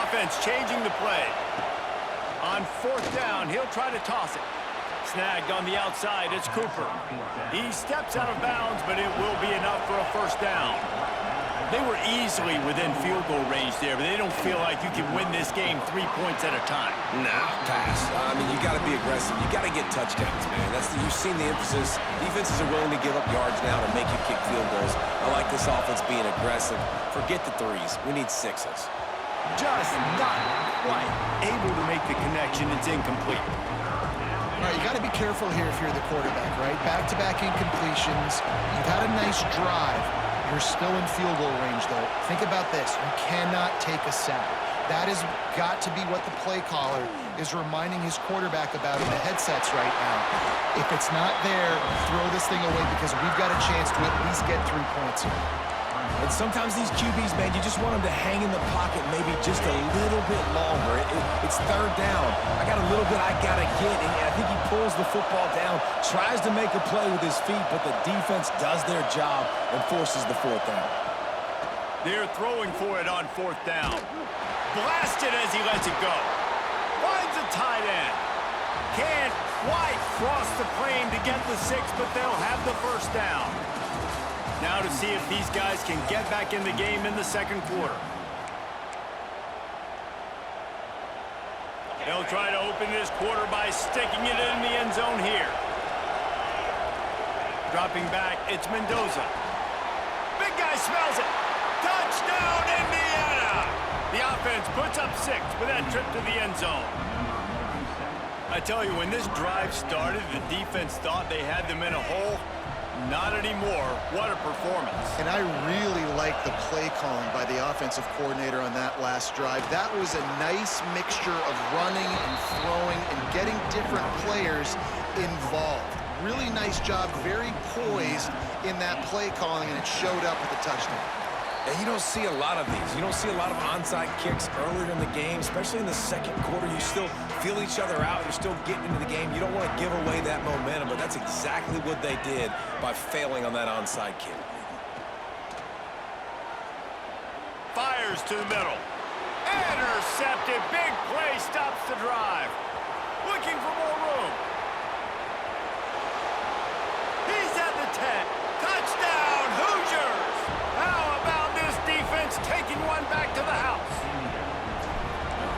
offense changing the play. On fourth down, he'll try to toss it. Snagged on the outside, it's Cooper. He steps out of bounds, but it will be enough for a first down. They were easily within field goal range there, but they don't feel like you can win this game 3 points at a time. Nah, pass. I mean, you got to be aggressive. You got to get touchdowns, man. You've seen the emphasis. Defenses are willing to give up yards now to make you kick field goals. I like this offense being aggressive. Forget the threes. We need sixes. Just not quite able to make the connection. It's incomplete. All right, you got to be careful here if you're the quarterback, right? Back-to-back incompletions. You've had a nice drive. You're still in field goal range, though. Think about this. You cannot take a sack. That has got to be what the play caller is reminding his quarterback about in the headsets right now. If it's not there, throw this thing away because we've got a chance to at least get 3 points here. And sometimes these QBs, man, you just want them to hang in the pocket maybe just a little bit longer. It's third down. I got a little bit I got to get, and I think he pulls the football down, tries to make a play with his feet, but the defense does their job and forces the fourth down. They're throwing for it on fourth down. Blasted as he lets it go. Finds a tight end. Can't quite cross the plane to get the 6, but they'll have the first down. Now to see if these guys can get back in the game in the second quarter. They'll try to open this quarter by sticking it in the end zone here. Dropping back, it's Mendoza. Big guy smells it. Touchdown, Indiana! The offense puts up 6 with that trip to the end zone. I tell you, when this drive started, the defense thought they had them in a hole. Not anymore. What a performance. And I really like the play calling by the offensive coordinator on that last drive. That was a nice mixture of running and throwing and getting different players involved. Really nice job, very poised in that play calling, and it showed up with the touchdown. And you don't see a lot of these. You don't see a lot of onside kicks earlier in the game, especially in the second quarter. You still feel each other out. You're still getting into the game. You don't want to give away that momentum, but that's exactly what they did by failing on that onside kick. Fires to the middle. Intercepted. Big play stops the drive. Looking for more room. He's at the 10. Touchdown, Hoosiers! How about this defense taking one back to the house?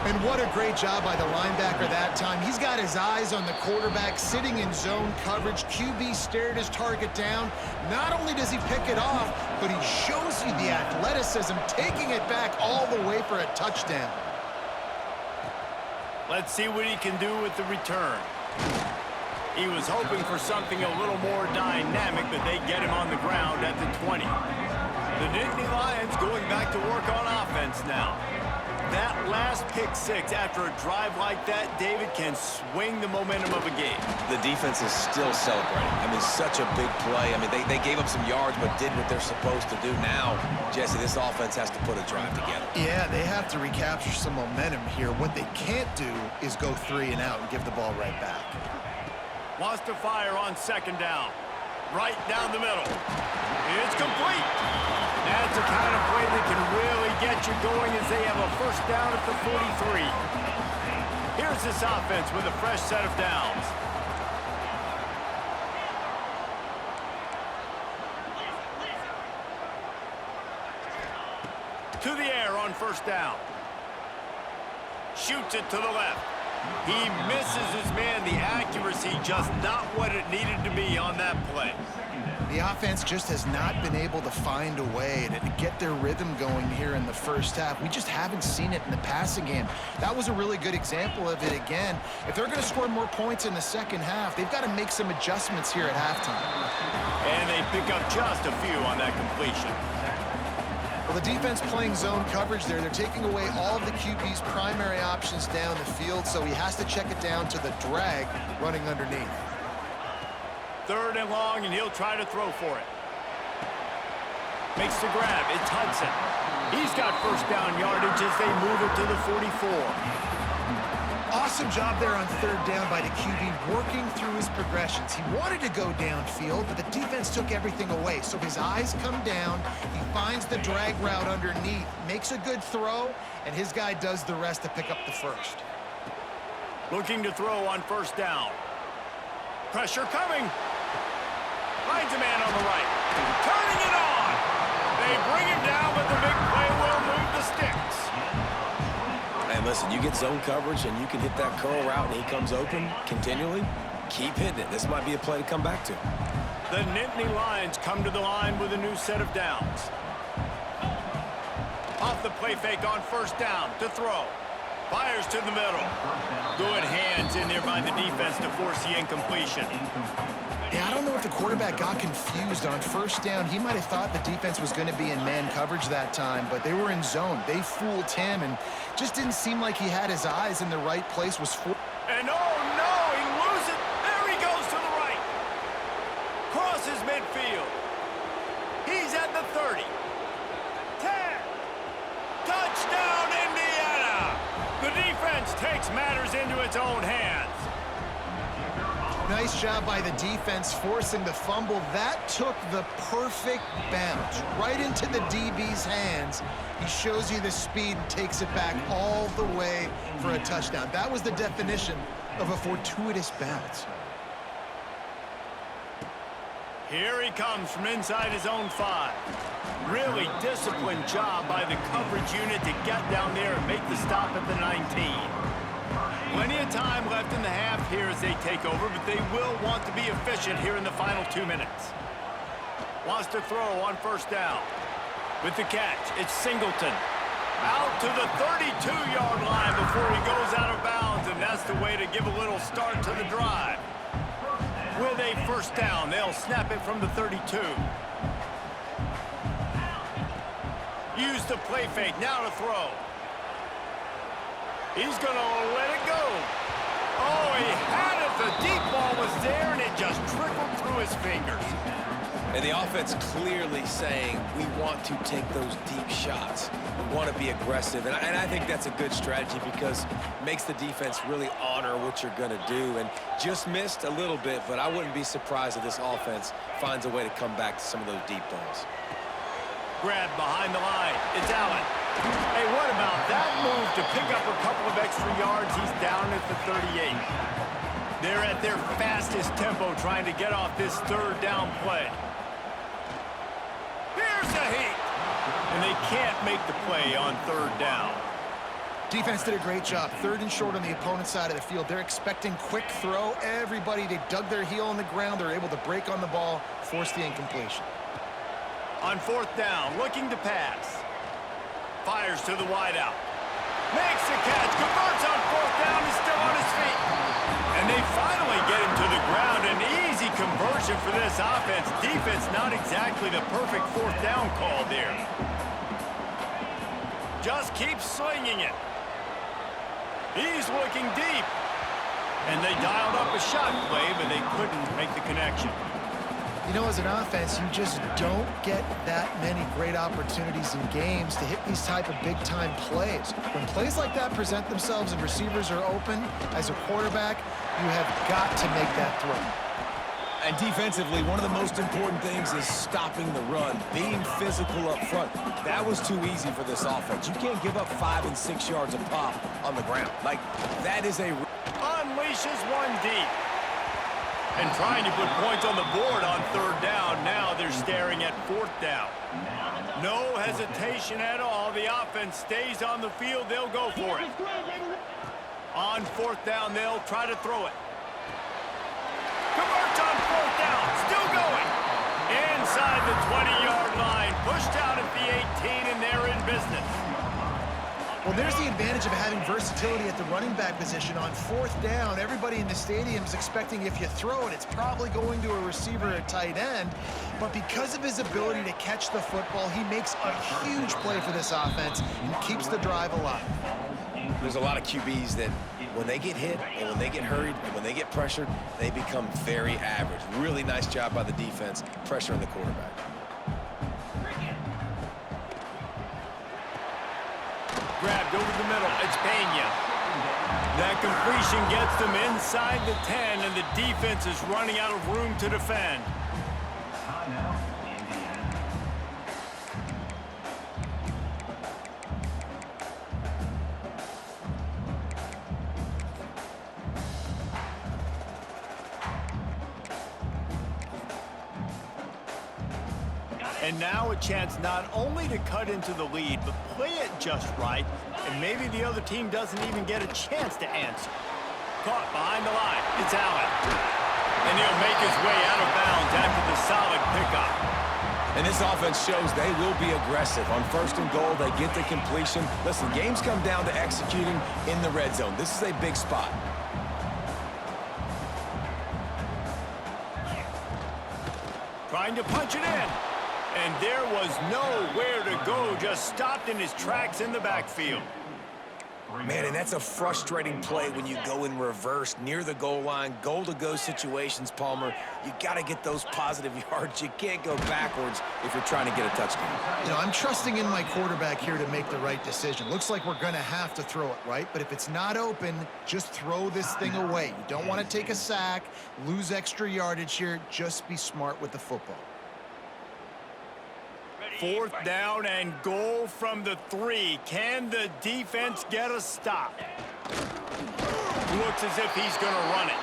And what a great job by the linebacker that time. He's got his eyes on the quarterback, sitting in zone coverage. QB stared his target down. Not only does he pick it off, but he shows you the athleticism, taking it back all the way for a touchdown. Let's see what he can do with the return. He was hoping for something a little more dynamic, but they get him on the ground at the 20. The Nittany Lions going back to work on offense now. That last pick 6 after a drive like that, David, can swing the momentum of a game. The defense is still celebrating. I mean, such a big play. I mean, they gave up some yards but did what they're supposed to do. Now, Jesse, this offense has to put a drive together. Yeah, they have to recapture some momentum here. What they can't do is go 3 and out and give the ball right back. Wants to fire on second down. Right down the middle. It's complete. That's the kind of play that can really get you going as they have a first down at the 43. Here's this offense with a fresh set of downs. To the air on first down. Shoots it to the left. He misses his man. The accuracy just not what it needed to be on that play. The offense just has not been able to find a way to get their rhythm going here in the first half. We just haven't seen it in the passing game. That was a really good example of it again. If they're going to score more points in the second half, they've got to make some adjustments here at halftime. And they pick up just a few on that completion. Well, the defense playing zone coverage there. They're taking away all of the QB's primary options down the field, so he has to check it down to the drag running underneath. Third and long, and he'll try to throw for it. Makes the grab. It's Hudson. He's got first down yardage as they move it to the 44. Awesome job there on third down by the QB, working through his progressions. He wanted to go downfield, but the defense took everything away. So his eyes come down, he finds the drag route underneath, makes a good throw, and his guy does the rest to pick up the first. Looking to throw on first down. Pressure coming. Finds a man on the right. Turning it on. They bring him down, but the big play will move the sticks. And listen, you get zone coverage and you can hit that curl route and he comes open continually, keep hitting it. This might be a play to come back to. The Nittany Lions come to the line with a new set of downs. Off the play fake on first down to throw. Fires to the middle. Good hands in there by the defense to force the incompletion. Yeah, I don't know if the quarterback got confused on first down. He might have thought the defense was going to be in man coverage that time, but they were in zone. They fooled him and just didn't seem like he had his eyes in the right place. And oh no, he loses it. There he goes to the right. Crosses midfield. He's at the 30. 10. Touchdown, Indiana. The defense takes matters into its own hands. Nice job by the defense forcing the fumble. That took the perfect bounce right into the DB's hands. He shows you the speed and takes it back all the way for a touchdown. That was the definition of a fortuitous bounce. Here he comes from inside his own 5. Really disciplined job by the coverage unit to get down there and make the stop at the 19. Plenty of time left in the half here as they take over, but they will want to be efficient here in the final 2 minutes. Wants to throw on first down. With the catch, it's Singleton. Out to the 32-yard line before he goes out of bounds, and that's the way to give a little start to the drive. With a first down, they'll snap it from the 32. Use the play fake, now to throw. He's going to let it go. Oh, he had it. The deep ball was there, and it just trickled through his fingers. And the offense clearly saying, we want to take those deep shots. We want to be aggressive. And I think that's a good strategy because it makes the defense really honor what you're going to do. And just missed a little bit, but I wouldn't be surprised if this offense finds a way to come back to some of those deep balls. Grab behind the line. It's Allen. Hey, what about that move to pick up a couple of extra yards? He's down at the 38. They're at their fastest tempo trying to get off this third down play. Here's the heat. And they can't make the play on third down. Defense did a great job. Third and short on the opponent's side of the field. They're expecting quick throw. Everybody, they dug their heel on the ground. They're able to break on the ball, force the incompletion. On fourth down, looking to pass. Fires to the wideout. Makes the catch. Converts on fourth down. Is still on his feet. And they finally get him to the ground. An easy conversion for this offense. Defense not exactly the perfect fourth down call there. Just keep slinging it. He's looking deep. And they dialed up a shot play, but they couldn't make the connection. You know, as an offense, you just don't get that many great opportunities in games to hit these type of big-time plays. When plays like that present themselves and receivers are open, as a quarterback, you have got to make that throw. And defensively, one of the most important things is stopping the run, being physical up front. That was too easy for this offense. You can't give up 5 and 6 yards a pop on the ground. Like, that is a... Unleashes one deep. And trying to put points on the board on third down. Now they're staring at fourth down. No hesitation at all. The offense stays on the field. They'll go for it. On fourth down, they'll try to throw it. Converts on fourth down. Still going. Inside the 20-yard line. Pushed out at the 18, and they're in business. Well, there's the advantage of having versatility at the running back position. On fourth down, everybody in the stadium is expecting if you throw it, it's probably going to a receiver at tight end. But because of his ability to catch the football, he makes a huge play for this offense and keeps the drive alive. There's a lot of QBs that when they get hit and when they get hurried and when they get pressured, they become very average. Really nice job by the defense, pressuring the quarterback. Grabbed over the middle. It's Pena. That completion gets them inside the 10, and the defense is running out of room to defend. And now a chance not only to cut into the lead, but play it just right, and maybe the other team doesn't even get a chance to answer. Caught behind the line. It's Allen. And he'll make his way out of bounds after the solid pickup. And this offense shows they will be aggressive. On 1st and goal, they get the completion. Listen, games come down to executing in the red zone. This is a big spot. Trying to punch it in. And there was nowhere to go, just stopped in his tracks in the backfield. Man, and that's a frustrating play when you go in reverse near the goal line, goal-to-go situations, Palmer. You got to get those positive yards. You can't go backwards if you're trying to get a touchdown. You know, I'm trusting in my quarterback here to make the right decision. Looks like we're going to have to throw it, right? But if it's not open, just throw this thing away. You don't want to take a sack, lose extra yardage here. Just be smart with the football. 4th down and goal from the 3. Can the defense get a stop? Looks as if he's going to run it.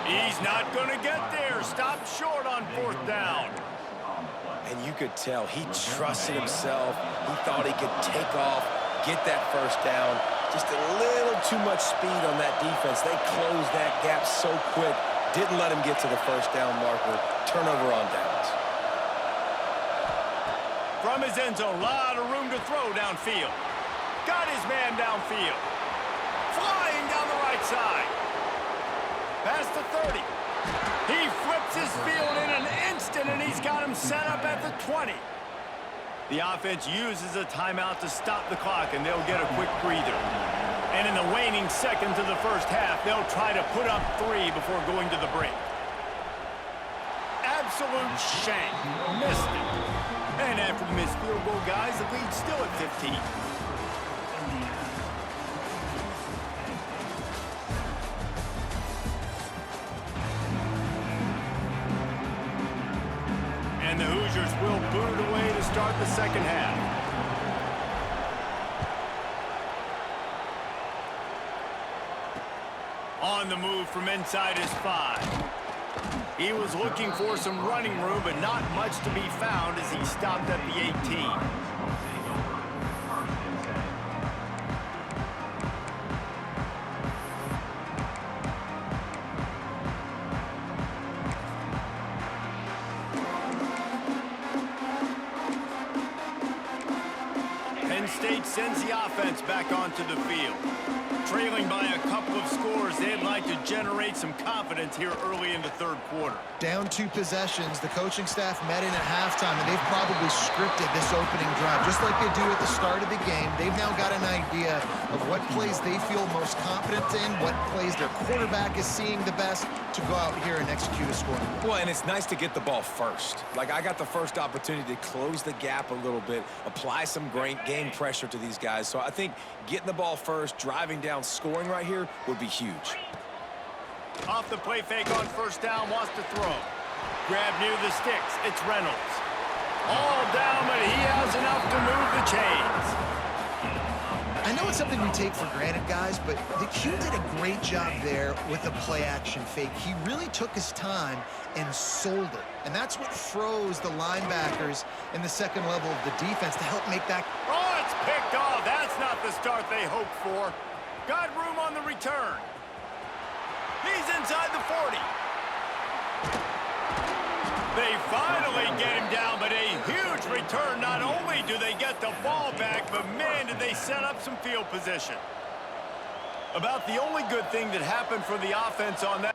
He's not going to get there. Stopped short on 4th down. And you could tell he trusted himself. He thought he could take off, get that 1st down. Just a little too much speed on that defense. They closed that gap so quick. Didn't let him get to the 1st down marker. Turnover on downs. From his end zone, a lot of room to throw downfield. Got his man downfield. Flying down the right side. Past the 30. He flips his field in an instant, and he's got him set up at the 20. The offense uses a timeout to stop the clock, and they'll get a quick breather. And in the waning seconds of the 1st half, they'll try to put up 3 before going to the break. Absolute shank. Missed it. And after the missed field goal, guys, the lead's still at 15. And the Hoosiers will boot it away to start the 2nd half. On the move from inside his 5. He was looking for some running room, but not much to be found as he stopped at the 18. Penn State sends the offense back onto the field. Trailing by a couple of scores, they'd like to generate some confidence here early in the 3rd quarter. Down 2 possessions, the coaching staff met in at halftime, and they've probably scripted this opening drive. Just like they do at the start of the game, they've now got an idea of what plays they feel most confident in, what plays their quarterback is seeing the best to go out here and execute a scoring. Well, and it's nice to get the ball first. Like, I got the first opportunity to close the gap a little bit, apply some great game pressure to these guys. So I think getting the ball first, driving down, scoring right here would be huge. Off the play fake on 1st down, wants to throw. Grab near the sticks. It's Reynolds. All down, but he has enough to move the chains. I know it's something we take for granted, guys, but the Q did a great job there with the play-action fake. He really took his time and sold it. And that's what froze the linebackers in the 2nd level of the defense to help make that. Oh, it's picked off. That's not the start they hoped for. Got room on the return. He's inside the 40. They finally get him down, but a huge return. Not only do they get the ball back, but man, did they set up some field position. About the only good thing that happened for the offense on that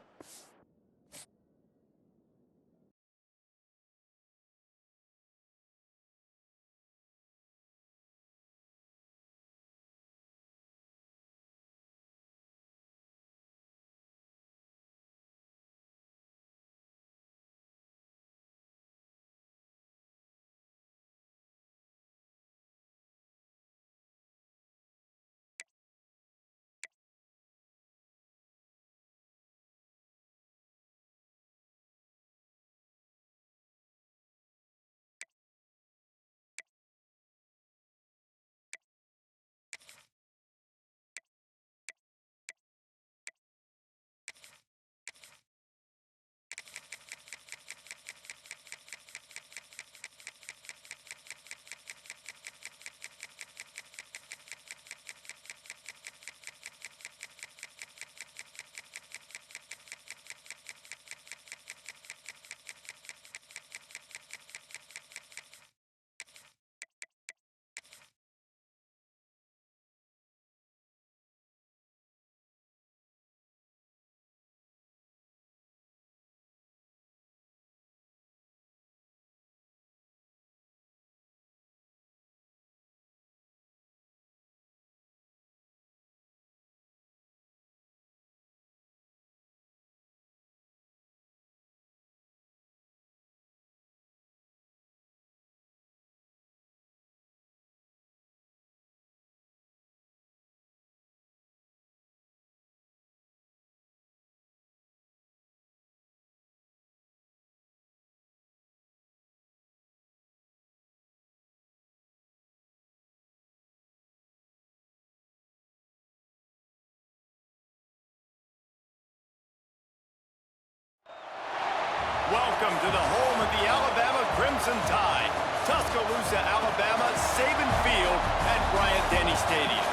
Welcome to the home of the Alabama Crimson Tide. Tuscaloosa, Alabama, Saban Field at Bryant-Denny Stadium.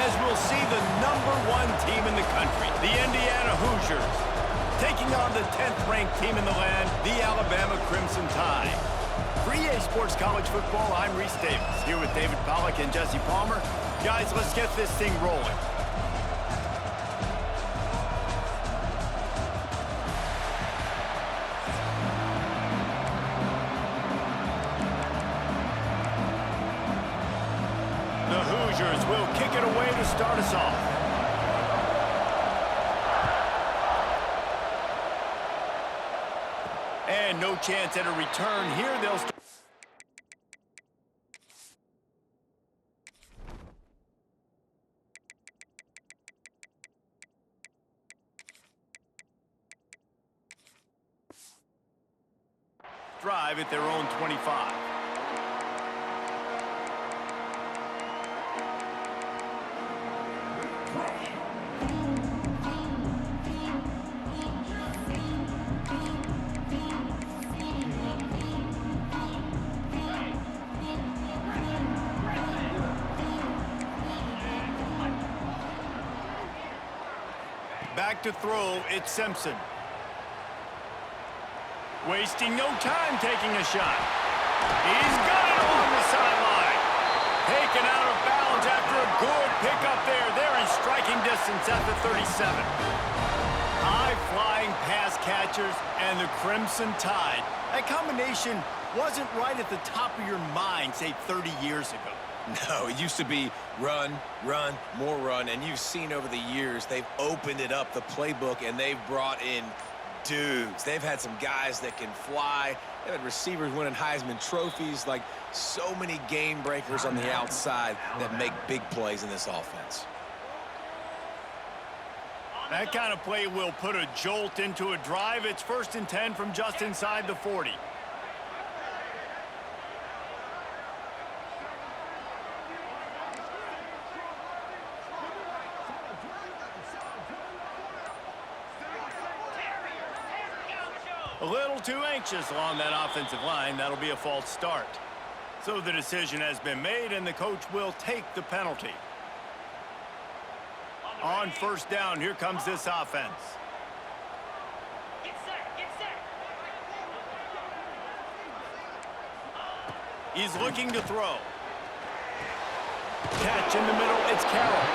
As we'll see the #1 team in the country, the Indiana Hoosiers, taking on the 10th-ranked team in the land, the Alabama Crimson Tide. For EA Sports College Football, I'm Reese Davis, here with David Pollack and Jesse Palmer. Guys, let's get this thing rolling. The Hoosiers will kick it away to start us off. And no chance at a return here. They'll start. Drive at their own 25. Back to throw, it's Simpson. Wasting no time taking a shot. He's got it along the sideline. Taken out of bounds after a good pickup there. They're in striking distance at the 37. High-flying pass catchers and the Crimson Tide. That combination wasn't right at the top of your mind, say, 30 years ago. No, it used to be run, run, more run, and you've seen over the years they've opened it up, the playbook, and they've brought in dudes. They've had some guys that can fly. They've had receivers winning Heisman trophies, like so many game breakers on the outside that make big plays in this offense. That kind of play will put a jolt into a drive. It's 1st and 10 from just inside the 40. A little too anxious along that offensive line. That'll be a false start. So the decision has been made, and the coach will take the penalty. On 1st down, here comes this offense. Get set, get set. He's looking to throw. Catch in the middle, it's Carroll.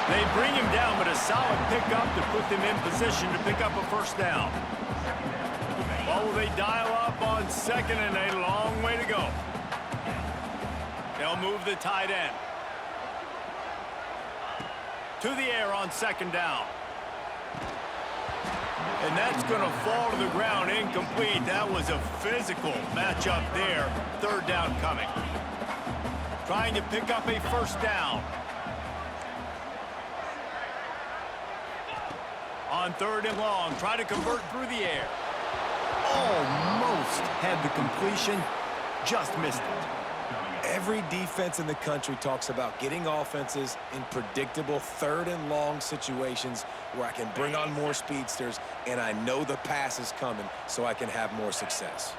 They bring him down, but a solid pickup to put them in position to pick up a 1st down. Oh, they dial up on 2nd and a long way to go. They'll move the tight end. To the air on 2nd down. And that's going to fall to the ground incomplete. That was a physical matchup there. 3rd down coming. Trying to pick up a 1st down. On 3rd and long, try to convert through the air. Almost had the completion, just missed it. Every defense in the country talks about getting offenses in predictable 3rd and long situations where I can bring on more speedsters and I know the pass is coming so I can have more success.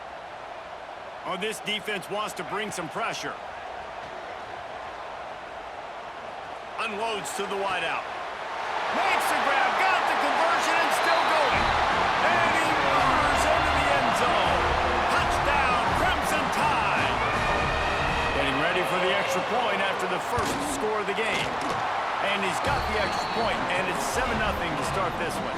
Oh, this defense wants to bring some pressure. Unloads to the wideout. Makes the grab, got the conversion, and still going. And he murders into the end zone. Touchdown, Crimson Tide. Getting ready for the extra point after the 1st score of the game. And he's got the extra point, and it's 7-0 to start this one.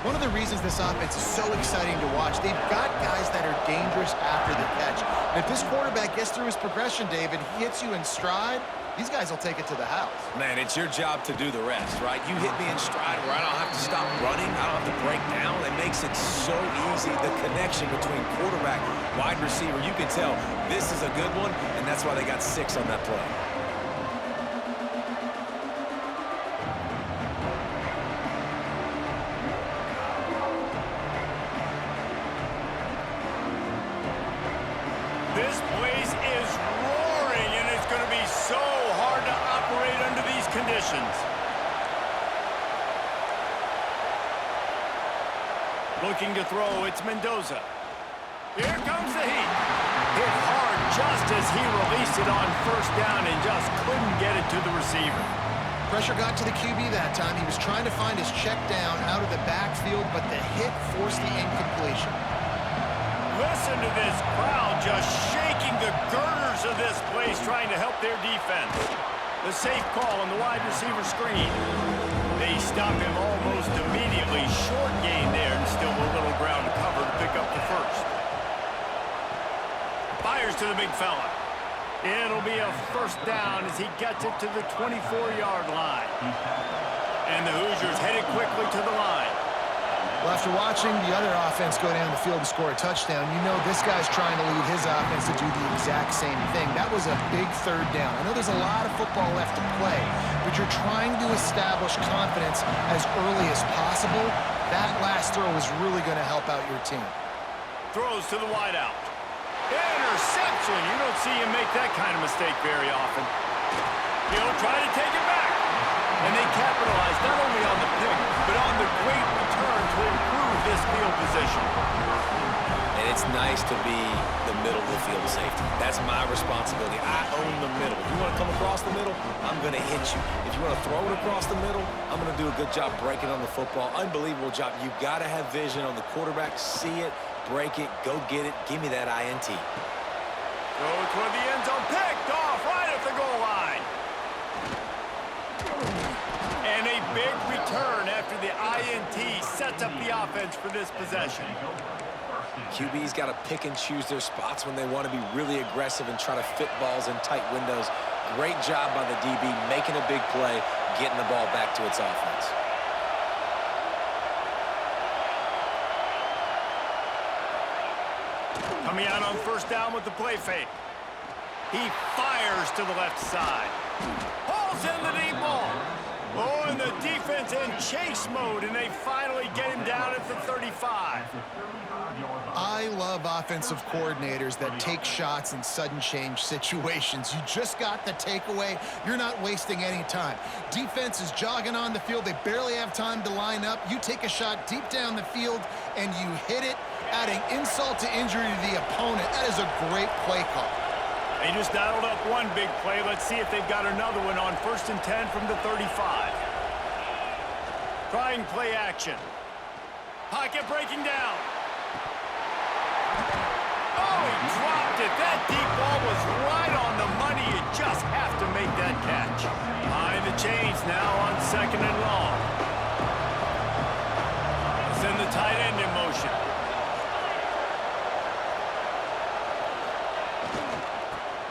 One of the reasons this offense is so exciting to watch, they've got guys that are dangerous after the catch. And if this quarterback gets through his progression, David, he hits you in stride, these guys will take it to the house. Man, it's your job to do the rest, right? You hit me in stride where I don't have to stop running. I don't have to break down. It makes it so easy. The connection between quarterback, wide receiver, you can tell this is a good one, and that's why they got 6 on that play. This place is roaring, and it's going to be so hard to operate under these conditions. Looking to throw, it's Mendoza. Here comes the heat. Hit hard just as he released it on first down and just couldn't get it to the receiver. Pressure got to the QB that time. He was trying to find his check down out of the backfield, but the hit forced the incompletion. Listen to this crowd just shaking the girders of this place trying to help their defense. The safe call on the wide receiver screen. They stop him almost immediately. Short gain there and still a little ground to cover to pick up the first. Fires to the big fella. It'll be a first down as he gets it to the 24-yard line. And the Hoosiers headed quickly to the line. Well, after watching the other offense go down the field and score a touchdown, you know this guy's trying to lead his offense to do the exact same thing. That was a big third down. I know there's a lot of football left to play, but you're trying to establish confidence as early as possible. That last throw is really going to help out your team. Throws to the wideout. Interception. You don't see him make that kind of mistake very often. He'll try to take it back. And they capitalize not only on the pick, but on the great return to improve this field position. And it's nice to be the middle of the field safety. That's my responsibility. I own the middle. If you want to come across the middle, I'm going to hit you. If you want to throw it across the middle, I'm going to do a good job breaking on the football. Unbelievable job. You've got to have vision on the quarterback. See it, break it, go get it. Give me that INT. Throw toward the end zone. Picked off right at the goal line. And a big return after the INT sets up the offense for this possession. QB's got to pick and choose their spots when they want to be really aggressive and try to fit balls in tight windows. Great job by the DB making a big play, getting the ball back to its offense. Coming out on first down with the play fake. He fires to the left side. Pulls in the deep ball. Oh, and the defense in chase mode, and they finally get him down at the 35. I love offensive coordinators that take shots in sudden change situations. You just got the takeaway. You're not wasting any time. Defense is jogging on the field. They barely have time to line up. You take a shot deep down the field, and you hit it, adding insult to injury to the opponent. That is a great play call. They just dialed up one big play. Let's see if they've got another one on 1st and 10 from the 35. Trying play action. Pocket breaking down. Oh, he dropped it. That deep ball was right on the money. You just have to make that catch. Behind the chains now on 2nd and long. Send the tight end in motion.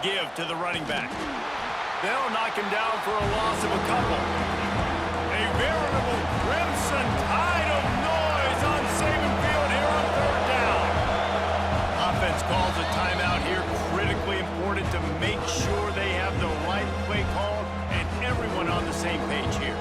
Give to the running back. They'll knock him down for a loss of a couple. A veritable crimson tide of noise on Saban Field here on 3rd down. Offense calls a timeout here. Critically important to make sure they have the right play call and everyone on the same page here.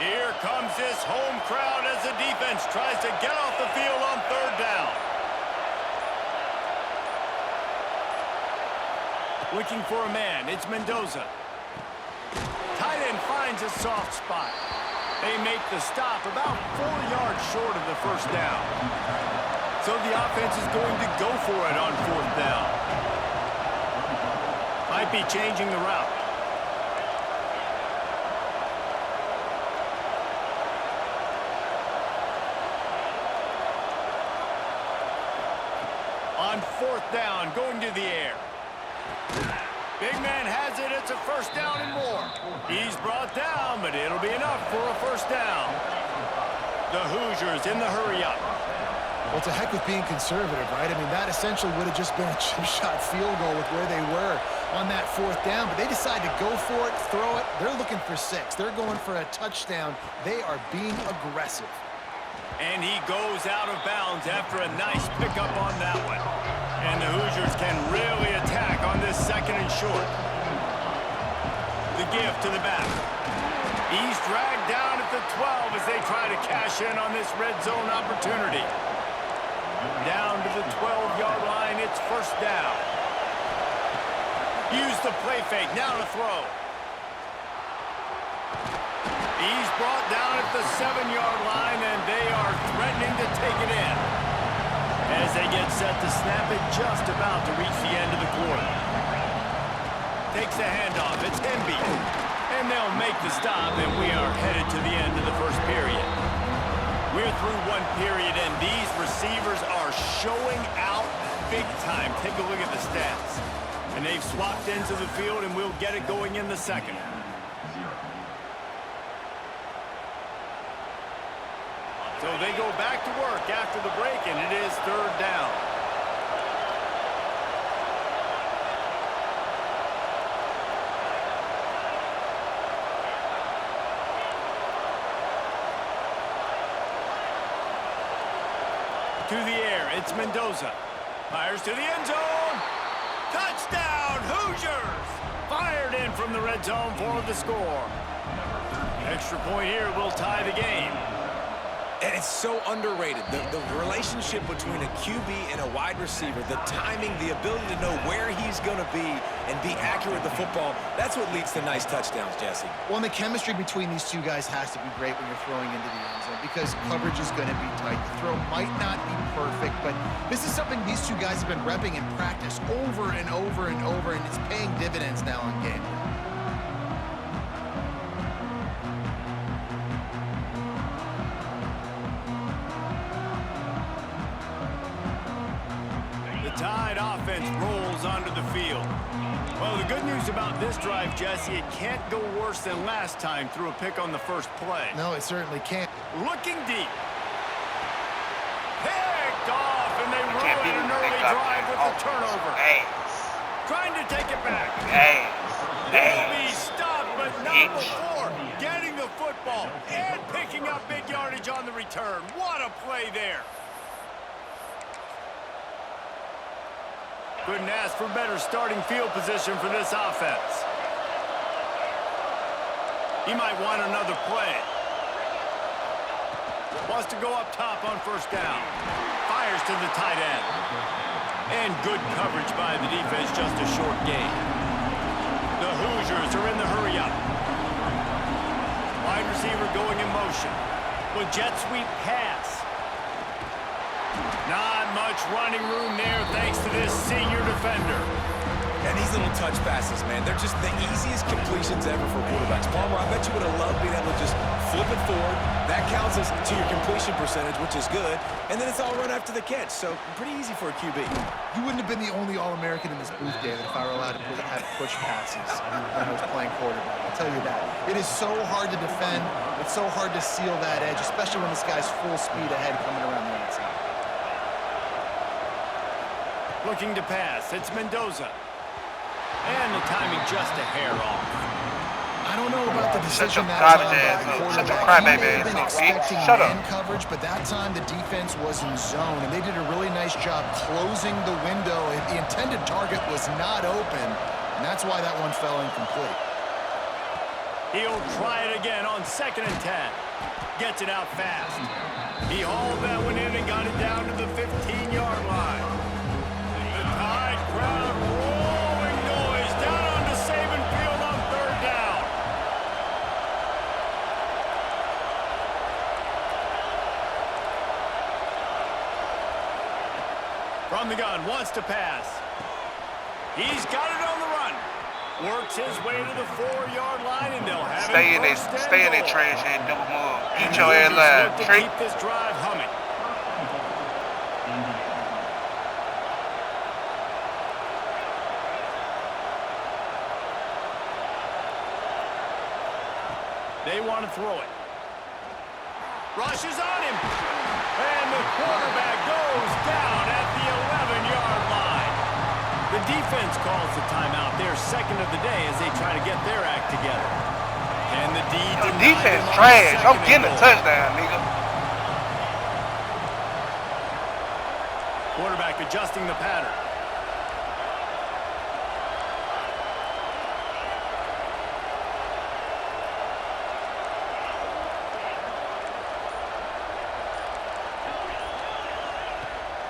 Here comes this home crowd as the defense tries to get off the field on 3rd down. Looking for a man, it's Mendoza. Tight end finds a soft spot. They make the stop about 4 yards short of the 1st down. So the offense is going to go for it on 4th down. Might be changing the route. On 4th down, going to the air. Big man has it. It's a 1st down and more. He's brought down, but it'll be enough for a 1st down. The Hoosiers in the hurry-up. Well, it's a heck with being conservative, right? I mean, that essentially would have just been a chip shot field goal with where they were on that 4th down, but they decide to go for it, throw it. They're looking for 6. They're going for a touchdown. They are being aggressive. And he goes out of bounds after a nice pickup on that one. And the Hoosiers can really attack on this 2nd and short. The give to the back. He's dragged down at the 12 as they try to cash in on this red zone opportunity. Down to the 12-yard line, it's first down. Use the play fake, now to throw. He's brought down at the 7-yard line, and they are threatening to take it in. As they get set to snap it, just about to reach the end of the quarter. Takes the handoff, it's Hemby. And they'll make the stop, and we are headed to the end of the first period. We're through one period, and these receivers are showing out big time. Take a look at the stats. And they've swapped into the field, and we'll get it going in the second. So they go back to work after the break, and it is third down. To the air, it's Mendoza. Fires to the end zone. Touchdown, Hoosiers! Fired in from the red zone for the score. Extra point here will tie the game. And it's so underrated. The relationship between a QB and a wide receiver, the timing, the ability to know where he's going to be and be accurate with the football, that's what leads to nice touchdowns, Jesse. Well, and the chemistry between these two guys has to be great when you're throwing into the end zone because coverage is going to be tight. The throw might not be perfect, but this is something these two guys have been repping in practice over and over and over, and it's paying dividends now in game. Tide offense rolls onto the field. Well, the good news about this drive, Jesse, it can't go worse than last time through a pick on the first play. No, it certainly can't. Looking deep. Picked off, and they ruin an early drive with the turnover. Trying to take it back. They'll be stopped, but not before getting the football and picking up big yardage on the return. What a play there. Couldn't ask for better starting field position for this offense. He might want another play. Wants to go up top on first down. Fires to the tight end. And good coverage by the defense, just a short gain. The Hoosiers are in the hurry-up. Wide receiver going in motion. With jet sweep pass. Not much running room there thanks to this senior defender. And these little touch passes, man, they're just the easiest completions ever for quarterbacks. Palmer, I bet you would have loved being able to just flip it forward. That counts as to your completion percentage, which is good. And then it's all run after the catch, so pretty easy for a QB. You wouldn't have been the only All-American in this booth, David, if I were allowed to have push passes when I was playing quarterback. I'll tell you that. It is so hard to defend. It's so hard to seal that edge, especially when this guy's full speed ahead coming around the outside. Looking to pass, it's Mendoza. And the timing just a hair off. I don't know about the decision that garbage time by ass, the such a quarterback. crybaby He may have ass, been bitch. expecting Shut up. man coverage, but that time the defense was in zone, and they did a really nice job closing the window. The intended target was not open, and that's why that one fell incomplete. He'll try it again on 2nd and 10. Gets it out fast. He hauled that one in and got it down to the 15-yard line. The Tide crowd rolling noise down onto Saban Field on 3rd down. From the gun, wants to pass. He's got it on the run. Works his way to the 4-yard line, and they'll have Stay in their trash head, double move. Eat your head alive. To Trick. keep this drive humming. They want to throw it. Rushes on him. And the quarterback goes down at the 11-yard line. The defense calls the timeout. Their second of the day as they try to get their act together. And the Defense trash. I'm getting a touchdown, nigga. Quarterback adjusting the pattern.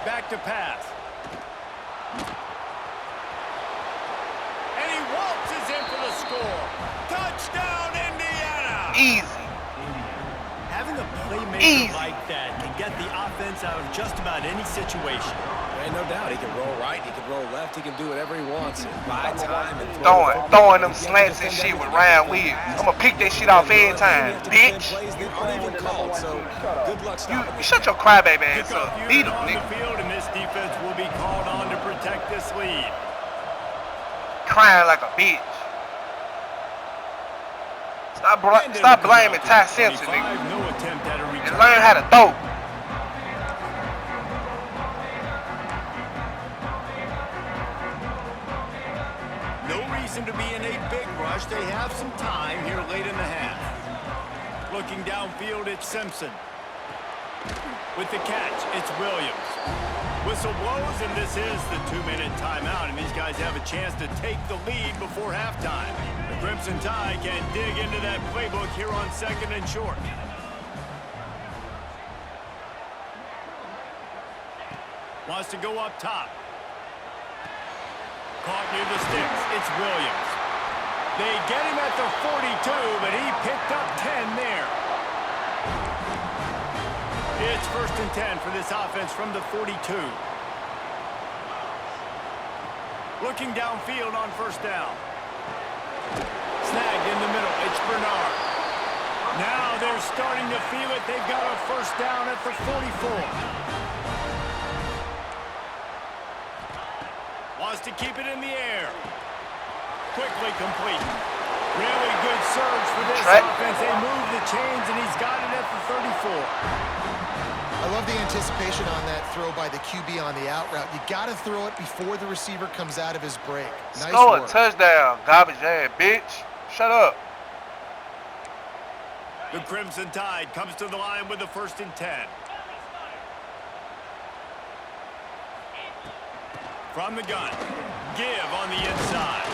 Back to pass. And he waltzes in for the score. Touchdown, Indiana! Easy. Having a playmaker Easy. like that can get the offense out of just about any situation. And no doubt, he can roll right, he can roll left, he can do whatever he wants. Buy time and throw Throwing them slants and shit with Ryan Williams. I'm gonna pick that shit off every time, bitch. Plays that aren't even called, so good luck stopping You shut your crybaby ass Kickoff up. Beat unit him, on the nigga. field, and this defense will be called on to protect this lead. Crying like a bitch. Stop blaming Ty Simpson, nigga. No attempt at a And return. learn how to throw. No reason to be in a big rush. They have some time here late in the half. Looking downfield, it's Simpson. With the catch, it's Williams. Whistle blows, and this is the 2-minute timeout, and these guys have a chance to take the lead before halftime. The Crimson Tide can dig into that playbook here on 2nd and short. Wants to go up top. Caught near the sticks. It's Williams. They get him at the 42, but he picked up 10 there. It's 1st and 10 for this offense from the 42. Looking downfield on 1st down. Snagged in the middle. It's Bernard. Now they're starting to feel it. They've got a 1st down at the 44. Wants to keep it in the air. Quickly complete. Really good surge for this offense. They move the chains, and he's got it at the 34. I love the anticipation on that throw by the QB on the out route. You got to throw it before the receiver comes out of his break. Nice Score a work. touchdown, garbage ass bitch. Shut up. The Crimson Tide comes to the line with the 1st and 10. From the gun. Give on the inside.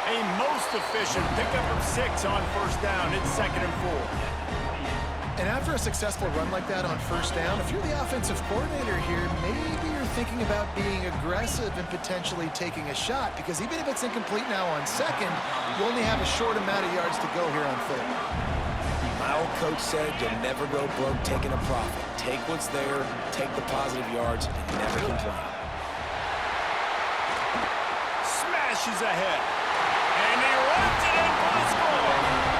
A most efficient pickup of 6 on 1st down. It's 2nd and 4. And after a successful run like that on 1st down, if you're the offensive coordinator here, maybe you're thinking about being aggressive and potentially taking a shot, because even if it's incomplete now on 2nd, you only have a short amount of yards to go here on 3rd. My old coach said you'll never go broke taking a profit. Take what's there, take the positive yards, and never complain. Smashes ahead. And he runs it in for the score.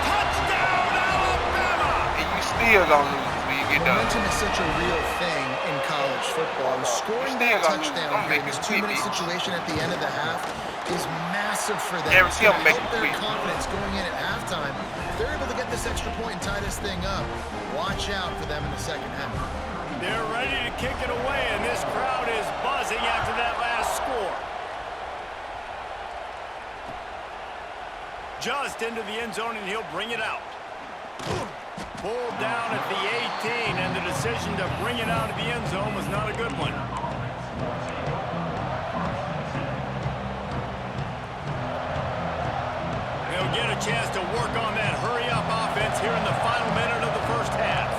Touchdown, Alabama! And you still gonna lose when you get done. Momentum is such a real thing in college football. And scoring that touchdown here in this 2-minute situation at the end of the half is massive for them. Every It's team gonna make help it their quick. confidence going in at halftime. If they're able to get this extra point and tie this thing up, watch out for them in the 2nd half. They're ready to kick it away, and this crowd is buzzing after that last score. Just into the end zone, and he'll bring it out. Pulled down at the 18, and the decision to bring it out of the end zone was not a good one. They'll get a chance to work on that hurry-up offense here in the final minute of the 1st half.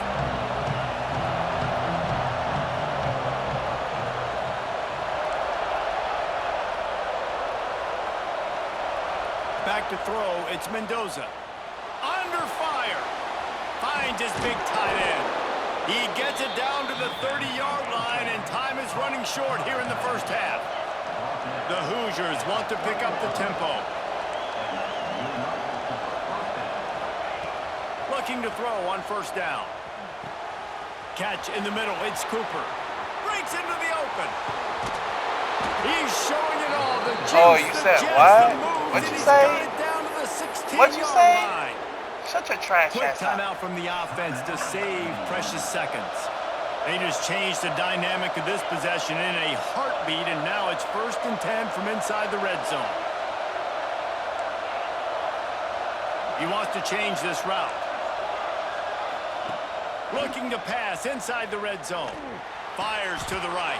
Back to throw, it's Mendoza. Under fire. Finds his big tight end. He gets it down to the 30-yard line, and time is running short here in the 1st half. The Hoosiers want to pick up the tempo. Looking to throw on 1st down. Catch in the middle, it's Cooper. Breaks into the open. He's showing it all. The juice, Oh, you the said jets, what? the moves, What'd and you he's say? got it down to the 16-yard What'd you say? line. Shut your trash Quick ass up. timeout from the offense to save precious seconds. They just changed the dynamic of this possession in a heartbeat, and now it's 1st and 10 from inside the red zone. He wants to change this route. Looking to pass inside the red zone. Fires to the right.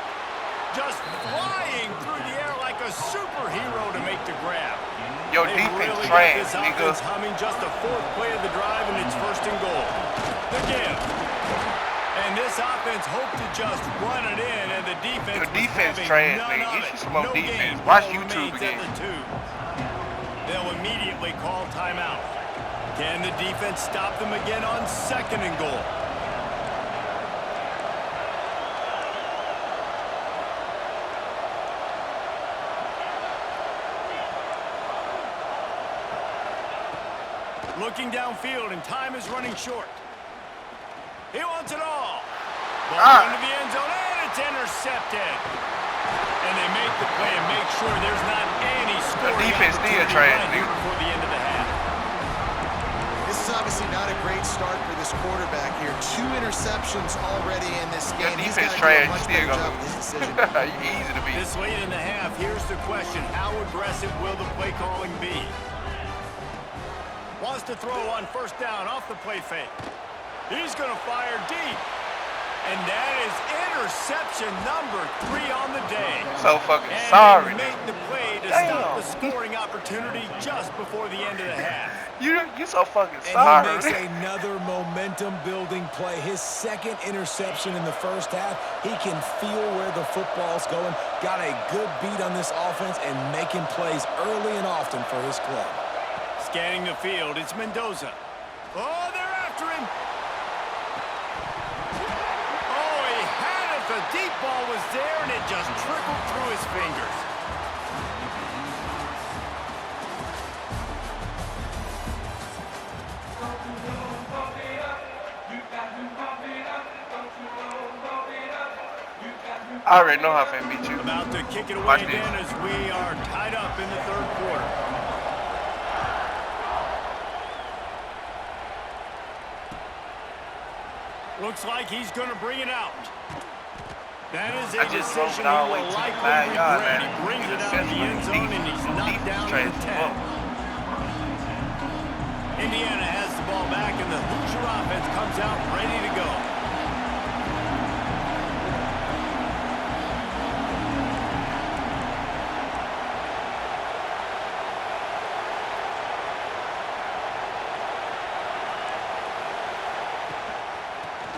Just flying through the air like a superhero to make the grab. Your They defense really trash, got this nigga. offense humming. Just the 4th play of the drive, and it's 1st and goal. The give. And this offense hoped to just run it in, and the defense Your defense was trash, having man. none You of should it. smoke No defense. gain. Watch Ball YouTube remains again. at the 2. They'll immediately call timeout. Can the defense stop them again on 2nd and goal? Looking downfield, and time is running short. He wants it all. Ball into the end zone, and it's intercepted. And they make the play and make sure there's not any scoring defense opportunity did trash, right here dude. before the end of the half. This is obviously not a great start for this quarterback here. 2 interceptions already in this game. He's got to do a much better job with his decision. Easy to beat. This late in the half, here's the question. How aggressive will the play calling be? Wants to throw on 1st down off the play fake. He's going to fire deep. And that is interception number 3 on the day. So fucking And sorry. they make the play to Damn. stop the scoring opportunity just before the end of the half. You so fucking And sorry. he makes another momentum-building play. His 2nd interception in the 1st half. He can feel where the football's going. Got a good beat on this offense and making plays early and often for his club. Scanning the field, it's Mendoza. Oh, they're after him. Oh, he had it. The deep ball was there, and it just trickled through his fingers. I already know how to beat you. About to kick it away Watch this. again as we are tied up in the 3rd quarter. Looks like he's going to bring it out. That is a just decision he rolled all the way will to the likely 5-yard regret. line. He brings it out of the end zone, and he's knocked down to the 10. Indiana has the ball back, and the Hoosier offense comes out ready to go.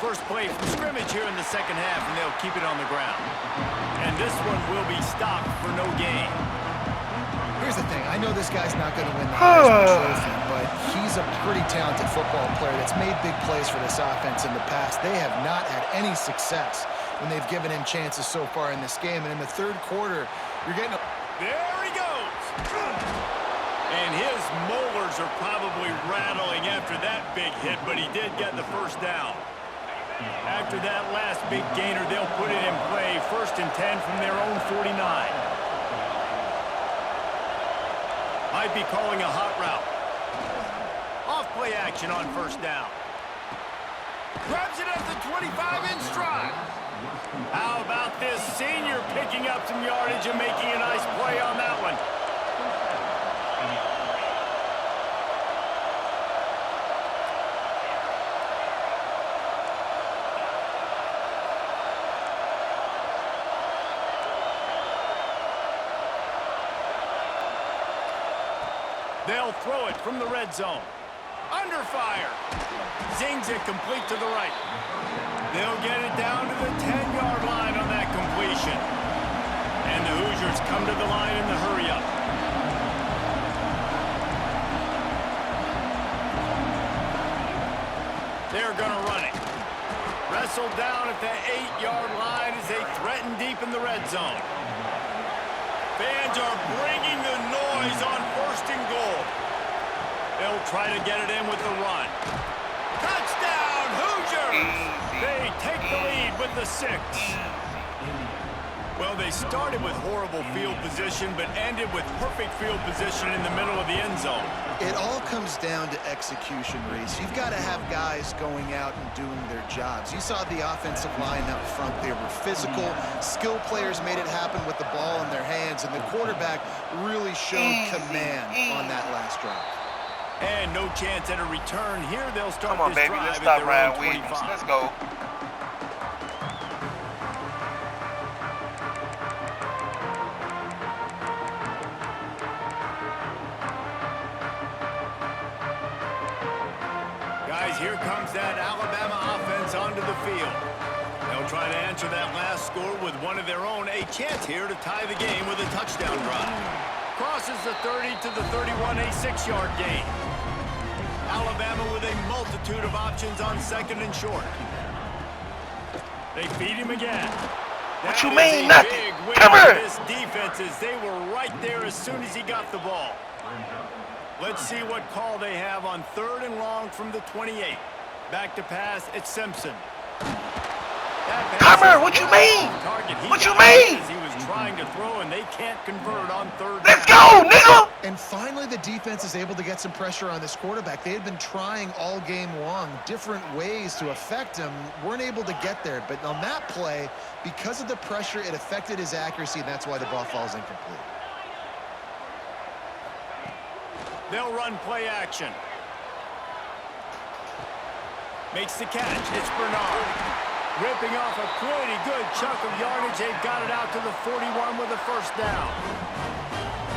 First play from scrimmage here in the 2nd half, and they'll keep it on the ground. And this one will be stopped for no gain. Here's the thing. I know this guy's not going to win the Heisman Trophy, but he's a pretty talented football player that's made big plays for this offense in the past. They have not had any success when they've given him chances so far in this game. And in the 3rd quarter, you're getting a... There he goes. And his molars are probably rattling after that big hit, but he did get the 1st down. After that last big gainer, they'll put it in play. 1st and 10 from their own 49. Might be calling a hot route. Off play action on 1st down. Grabs it at the 25 in stride. How about this senior picking up some yardage and making a nice play on that one? They'll throw it from the red zone. Under fire. Zings it complete to the right. They'll get it down to the 10-yard line on that completion. And the Hoosiers come to the line in the hurry-up. They're going to run it. Wrestled down at the 8-yard line as they threaten deep in the red zone. Fans are bringing the noise on 1st and goal. They'll try to get it in with the run. Touchdown, Hoosiers! They take the lead with the 6. Well, they started with horrible field position, but ended with perfect field position in the middle of the end zone. It all comes down to execution, Reese. You've got to have guys going out and doing their jobs. You saw the offensive line up front. They were physical. Skill players made it happen with the ball in their hands, and the quarterback really showed command on that last drive. And no chance at a return here. They'll start Come on, this baby. drive Let's at stop their Ryan own Williams. 25. Let's go. Guys, here comes that Alabama offense onto the field. They'll try to answer that last score with one of their own. A chance here to tie the game with a touchdown drive. Crosses the 30 to the 31, a 6-yard gain. Alabama with a multitude of options on second and short. They feed him again. What you mean, nothing? Come here. This defense is they were right there as soon as he got the ball. Let's see what call they have on 3rd and long from the 28. Back to pass, it's Simpson. Come here, what you mean? What you mean? He was trying to throw and they can't convert on 3rd. Let's go, nigga! And finally, the defense is able to get some pressure on this quarterback. They had been trying all game long different ways to affect him. Weren't able to get there. But on that play, because of the pressure, it affected his accuracy, and that's why the ball falls incomplete. They'll run play action. Makes the catch. It's Bernard. Ripping off a pretty good chunk of yardage. They've got it out to the 41 with a first down.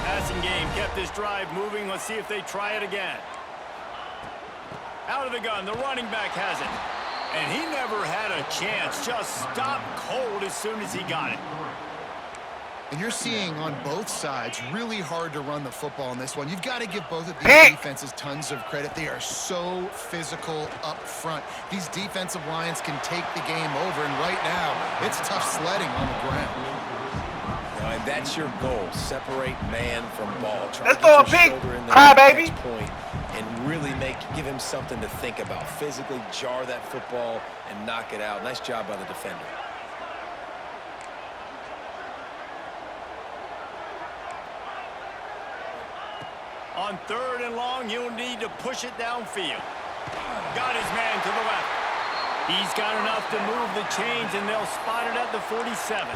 Passing game kept this drive moving. Let's see if they try it again. Out of the gun. The running back has it. And he never had a chance. Just stopped cold as soon as he got it. And you're seeing on both sides really hard to run the football in this one. You've got to give both of these defenses tons of credit. They are so physical up front. These defensive lines can take the game over, and right now, it's tough sledding on the ground. And that's your goal. Separate man from ball. Try Let's to get go, your big shoulder in there cry, at baby. catch point and really give him something to think about. Physically jar that football and knock it out. Nice job by the defender. On 3rd and long, he'll need to push it downfield. Got his man to the left. He's got enough to move the chains, and they'll spot it at the 47.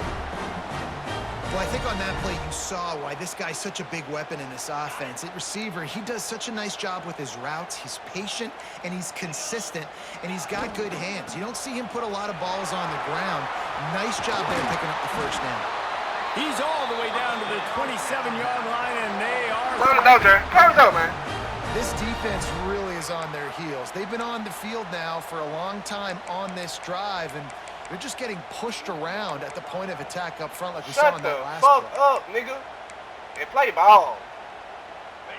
Well, I think on that play you saw why this guy's such a big weapon in this offense. At receiver, he does such a nice job with his routes. He's patient, and he's consistent, and he's got good hands. You don't see him put a lot of balls on the ground. Nice job there picking up the first down. He's all the way down to the 27-yard line, and they are... Close the door, Jerry. Close the door, man. This defense really is on their heels. They've been on the field now for a long time on this drive, and they're just getting pushed around at the point of attack up front like we saw in that last play. Shut the fuck up, nigga, and play ball.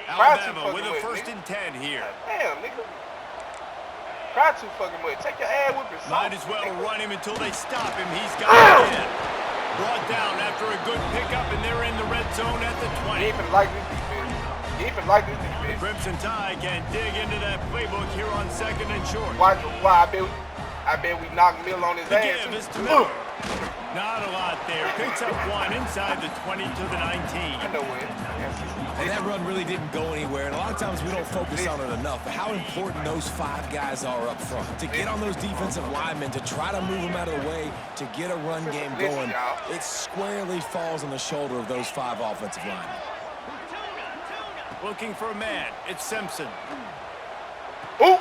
Alabama with a 1st and 10 here. Damn, nigga. Try too fucking much. Take your ass with your Might as well run him until they stop him. He's got it in. Brought down after a good pickup, and they're in the red zone at the 20. He even like this defense. He even like this defense. Crimson Tide can dig into that playbook here on 2nd and short. Why I bet we knocked Mill on his The ass. give is to Miller. Not a lot there. Picks up 1 inside the 20 to the 19. I know it. And that run really didn't go anywhere, and a lot of times we don't focus on it enough. But how important those 5 guys are up front. To get on those defensive linemen, to try to move them out of the way, to get a run game going, it squarely falls on the shoulder of those 5 offensive linemen. Looking for a man. It's Simpson. Ooh.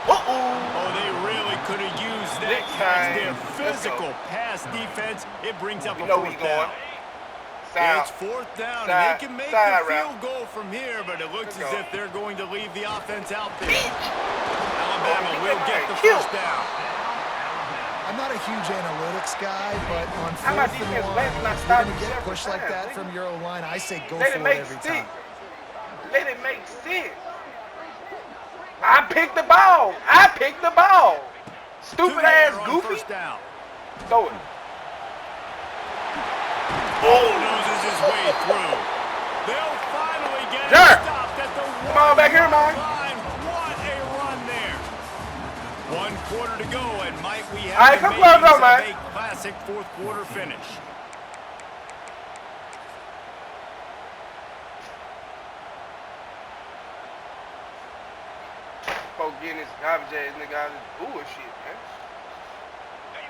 Oh, they really could have used that because their physical pass defense, it brings up a 4th down. It's 4th down, and they can make the field goal from here, but it looks as if they're going to leave the offense out there. Alabama will get the first down. I'm not a huge analytics guy, but on 4th and long, if you're going to get pushed like that from your O-line, I say go for it every time. Let it make sense. I picked the ball. I picked the ball. Stupid ass goofy. Throw it. Bulldozes his way through. They'll finally get it stopped at the 1. Come on back here, man. What a run there. 1 quarter to go, and might we have the makings of a classic 4th quarter finish. Getting this garbage ass nigga out of this bullshit, man.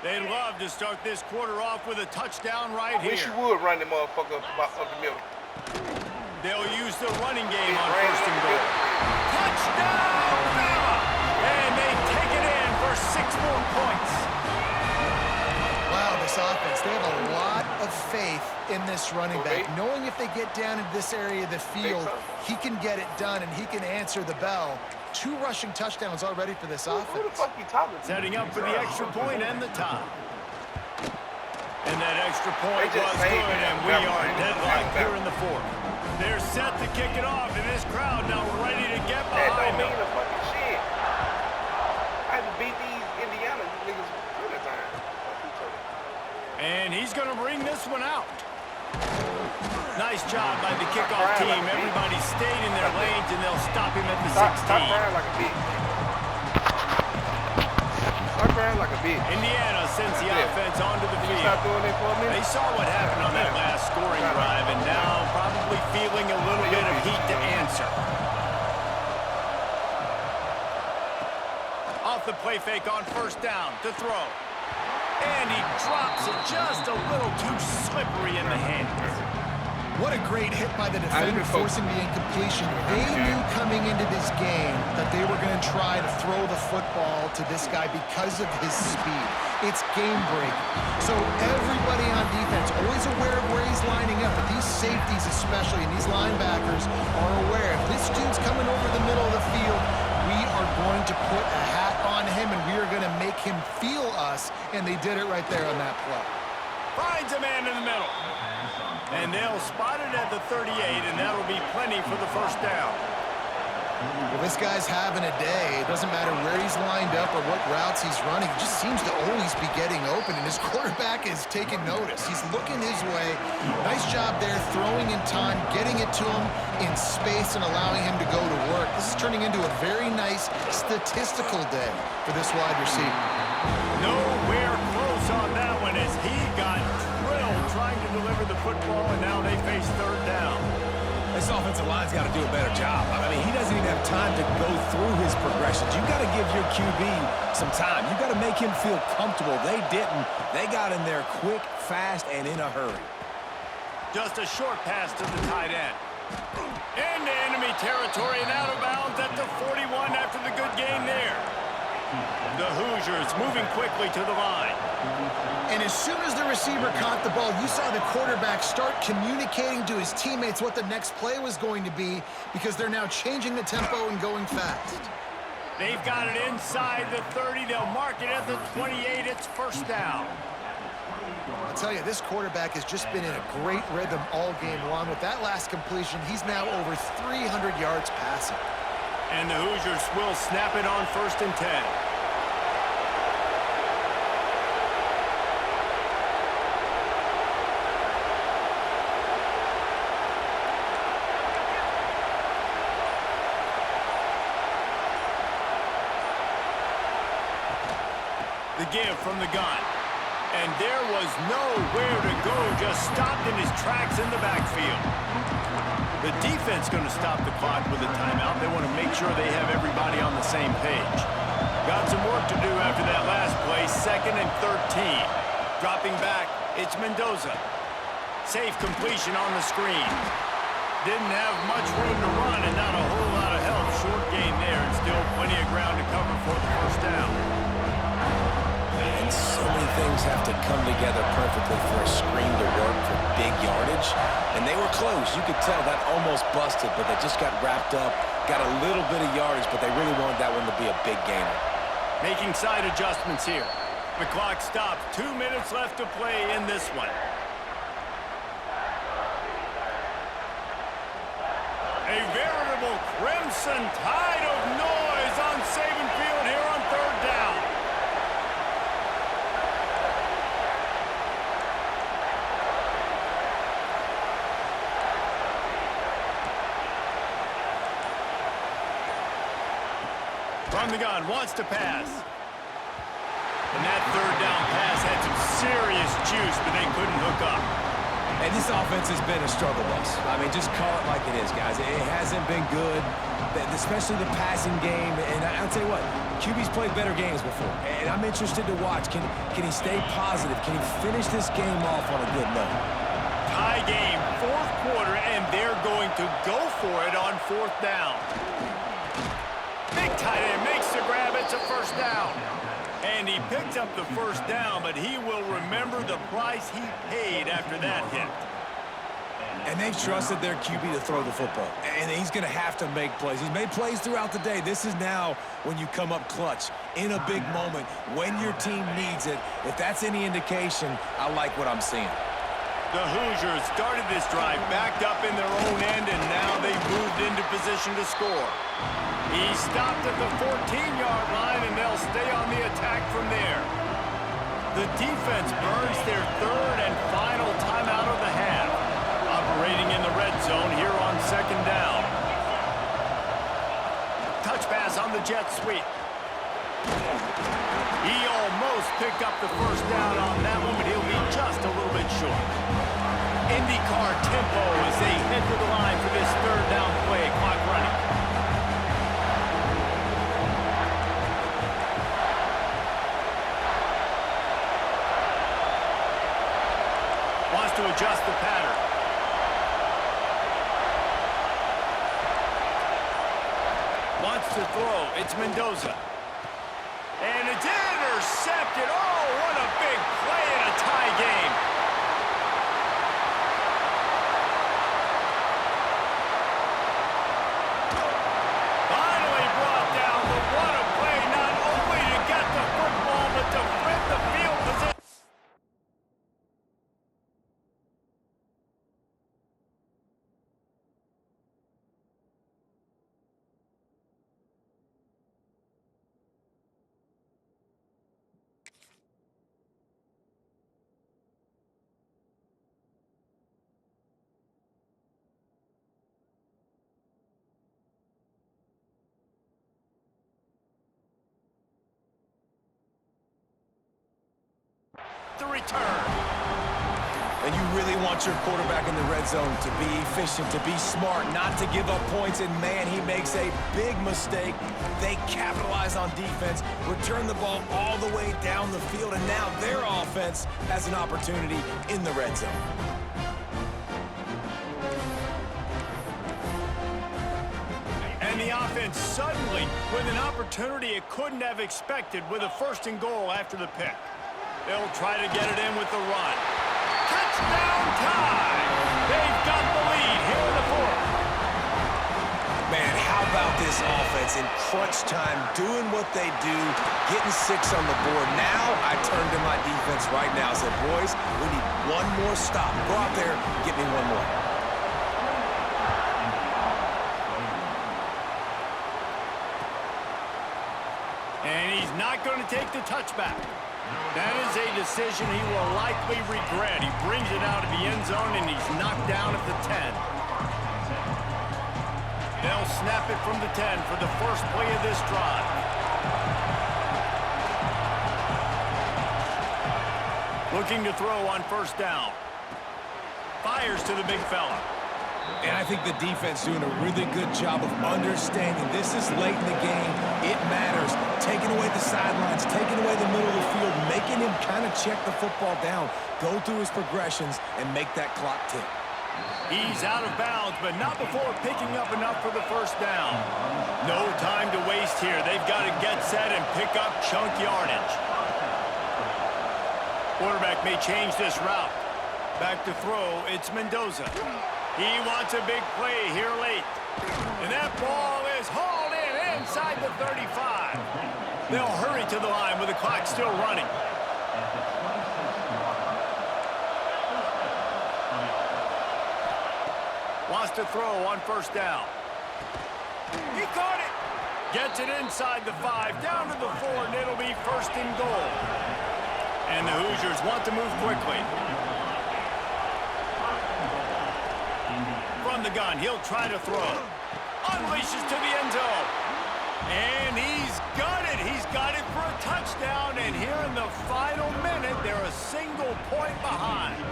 They'd love to start this quarter off with a touchdown right here. Wish you would run the motherfucker up the middle. They'll use the running game on 1st and goal. Touchdown, Bama! And they take it in for 6 more points. Wow, this offense, they have a lot of faith in this running back, knowing if they get down into this area of the field, he can get it done and he can answer the bell. 2 rushing touchdowns already for this offense. Who the fuck you talking to? Setting up for the extra point and the tie. And that extra point was good, and we are deadlocked here in the 4th. They're set to kick it off, and this crowd now ready to get behind them. The fucking shit. I had to beat these Indiana niggas plenty of times. And he's going to bring this one out. Nice job by the kickoff team. Everybody stayed in their lanes, and they'll stop him at the 16. Stop crying like a bitch. Stop crying like a bitch. Indiana sends the offense onto the field. Stop doing it for a minute. They saw what happened on that last scoring drive, and now probably feeling a little bit of heat to answer. Off the play fake on first down to throw. And he drops it just a little too slippery in the hands. What a great hit by the defender forcing the incompletion. They knew coming into this game that they were going to try to throw the football to this guy because of his speed. It's game breaking. So everybody on defense always aware of where he's lining up, but these safeties especially and these linebackers are aware. If this dude's coming over the middle of the field, we are going to put a hat on him and we are going to make him feel us, and they did it right there on that play. Finds a man in the middle. And they'll spot it at the 38, and that'll be plenty for the first down. Well, this guy's having a day. It doesn't matter where he's lined up or what routes he's running. He just seems to always be getting open, and his quarterback is taking notice. He's looking his way. Nice job there, throwing in time, getting it to him in space, and allowing him to go to work. This is turning into a very nice statistical day for this wide receiver. Nowhere close on that one as he got drilled trying to deliver the football, and now they face third down. This offensive line's got to do a better job. I mean, he doesn't even have time to go through his progressions. You got to give your QB some time. You got to make him feel comfortable. They didn't. They got in there quick, fast, and in a hurry. Just a short pass to the tight end. Into enemy territory and out of bounds at the 41 after the good game there. The Hoosiers moving quickly to the line. And as soon as the receiver caught the ball, you saw the quarterback start communicating to his teammates what the next play was going to be, because they're now changing the tempo and going fast. They've got it inside the 30. They'll mark it at the 28. It's first down. I'll tell you, this quarterback has just been in a great rhythm all game long. With that last completion, he's now over 300 yards passing. And the Hoosiers will snap it on 1st and 10. The give from the gun. And there was nowhere to go, just stopped in his tracks in the backfield. The defense going to stop the clock with a timeout. They want to make sure they have everybody on the same page. Got some work to do after that last play, 2nd and 13. Dropping back, it's Mendoza. Safe completion on the screen. Didn't have much room to run and not a whole lot of help. Short gain there and still plenty of ground to cover for the first down. And so many things have to come together perfectly for a screen to work for big yardage. And they were close. You could tell that almost busted, but they just got wrapped up, got a little bit of yardage, but they really wanted that one to be a big gainer. Making side adjustments here. The clock stops. 2 minutes left to play in this one. A veritable crimson tide of noise on Saban Field here on 3rd down. From the gun, wants to pass. And that 3rd down pass had some serious juice, but they couldn't hook up. And this offense has been a struggle bus. I mean, just call it like it is, guys. It hasn't been good, especially the passing game. And I'll tell you what, QB's played better games before. And I'm interested to watch. Can he stay positive? Can he finish this game off on a good note? Tie game, 4th quarter, and they're going to go for it on 4th down. Big tight end makes the grab. It's a first down. And he picked up the first down, but he will remember the price he paid after that hit. And they've trusted their QB to throw the football. And he's going to have to make plays. He's made plays throughout the day. This is now when you come up clutch in a big moment when your team needs it. If that's any indication, I like what I'm seeing. The Hoosiers started this drive backed up in their own end, and now they've moved into position to score. He stopped at the 14-yard line, and they'll stay on the attack from there. The defense burns their third and final timeout of the half. Operating in the red zone here on second down. Touch pass on the jet sweep. He almost picked up the first down on that one, but he'll be just a little bit short. IndyCar tempo as they head to the line for this third down play. Clock running. Wants to adjust the pattern. Wants to throw. It's Mendoza. And it's intercepted. Oh, what a big play in a tie game. Finally brought down, but what a play, not only to get the football, but to flip the field position. The return. And you really want your quarterback in the red zone to be efficient, to be smart, not to give up points. And, man, he makes a big mistake. They capitalize on defense, return the ball all the way down the field, and now their offense has an opportunity in the red zone. And the offense suddenly with an opportunity it couldn't have expected with a first and goal after the pick. They'll try to get it in with the run. Touchdown tie! They've got the lead here in the fourth. Man, how about this offense in crunch time, doing what they do, getting 6 on the board. Now I turn to my defense right now and said, boys, we need one more stop. Go out there, get me one more. And he's not going to take the touchback. That is a decision he will likely regret. He brings it out of the end zone, and he's knocked down at the 10. They'll snap it from the 10 for the first play of this drive. Looking to throw on first down. Fires to the big fella. And I think the defense doing a really good job of understanding this is late in the game. It matters. Taking away the sidelines, taking away the middle of the field, making him kind of check the football down, go through his progressions, and make that clock tick. He's out of bounds, but not before picking up enough for the first down. No time to waste here. They've got to get set and pick up chunk yardage. Quarterback may change this route. Back to throw, it's Mendoza. He wants a big play here late. And that ball is hauled in inside the 35. They'll hurry to the line with the clock still running. Wants to throw on first down. He caught it. Gets it inside the 5, down to the 4, and it'll be first and goal. And the Hoosiers want to move quickly. From the gun, he'll try to throw. Unleashes to the end zone. And he's got it. He's got it for a touchdown. And here in the final minute, they're a single point behind.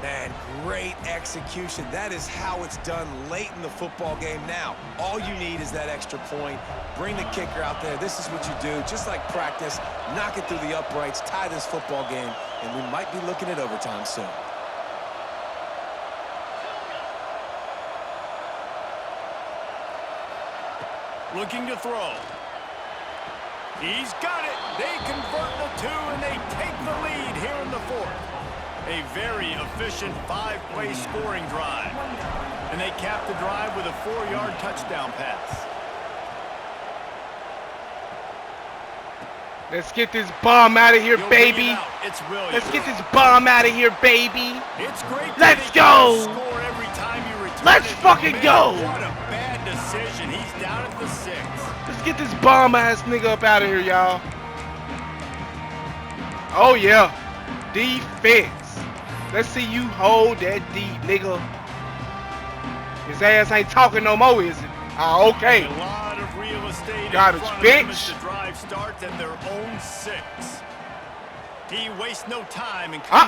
Man, great execution. That is how it's done late in the football game. Now, all you need is that extra point. Bring the kicker out there. This is what you do. Just like practice, knock it through the uprights, tie this football game, and we might be looking at overtime soon. Looking to throw. He's got it. They convert the 2, and they take the lead here in the fourth. A very efficient 5-play scoring drive. And they capped the drive with a 4-yard touchdown pass. Let's get this bomb out of here, baby. Let's get this bomb out of here, baby. It's great. Let's go. Score every time you return. Let's fucking go. What a bad decision. He's down at the 6. Let's get this bomb ass nigga up out of here, y'all. Oh yeah, defense. Let's see you hold that D, nigga. His ass ain't talking no more, is it? Ah, okay. A lot of real estate. Garbage, bitch. The drive starts at their own 6. He wastes no time and taking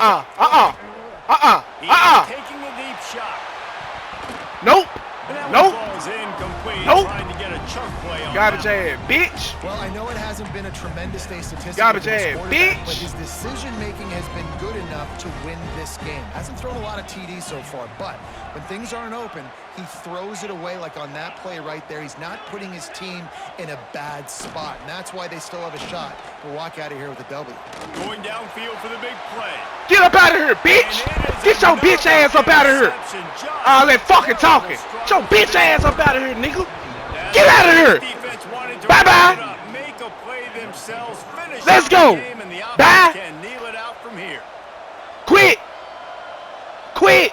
a deep shot. Nope. Nope. Nope. Trying to get a chunk play on Garbage ass, bitch. Well, I know it hasn't been a tremendous day statistically, Garbage ass, bitch. but his decision-making has been good enough to win this game. Hasn't thrown a lot of TDs so far, but when things aren't open, he throws it away like on that play right there. He's not putting his team in a bad spot, and that's why they still have a shot to walk out of here with a W. Going downfield for the big play. Get up out of here, bitch. Get your bitch ass up out of here. All that fucking talking. Get your bitch ass up out of here, nigga. Get out of here. Bye-bye. Let's go. Bye. Quit. Quit.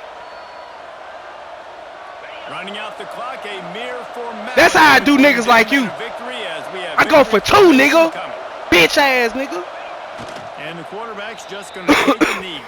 Running out the clock, a mere formality. That's how I do niggas like you. I go for 2, nigga. Bitch ass, nigga. And the quarterback's just going to take a knee.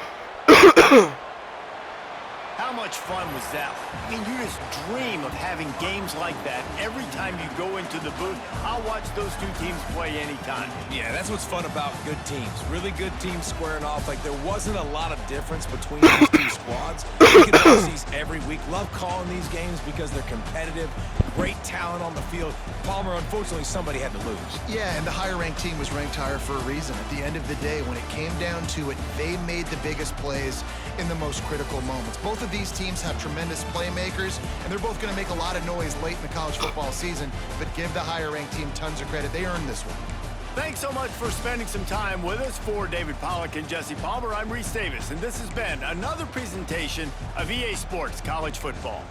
How much fun was that? I mean, you just dream of having games like that every time you go into the booth. I'll watch those 2 teams play anytime. Yeah, that's what's fun about good teams. Really good teams squaring off. Like, there wasn't a lot of difference between these 2 squads. You can watch these every week. Love calling these games because they're competitive. Great talent on the field. Palmer, unfortunately, somebody had to lose. Yeah, and the higher-ranked team was ranked higher for a reason. At the end of the day, when it came down to it, they made the biggest plays in the most critical moments. Both of these teams have tremendous playmakers, and they're both going to make a lot of noise late in the college football season, but give the higher-ranked team tons of credit. They earned this one. Thanks so much for spending some time with us. For David Pollack and Jesse Palmer, I'm Reese Davis, and this has been another presentation of EA Sports College Football.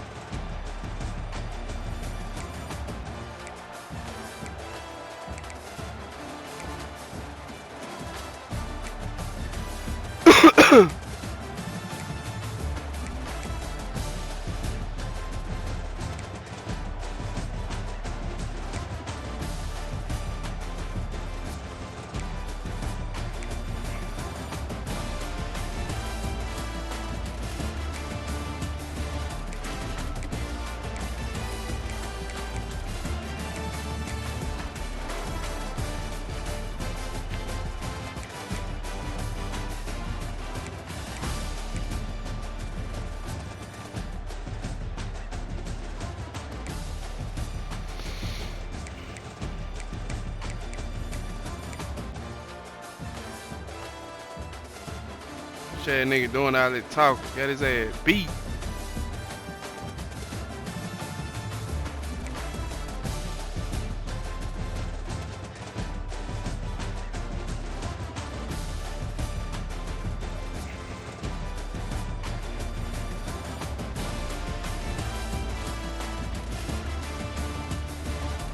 That nigga doing all that talking. Got his ass beat.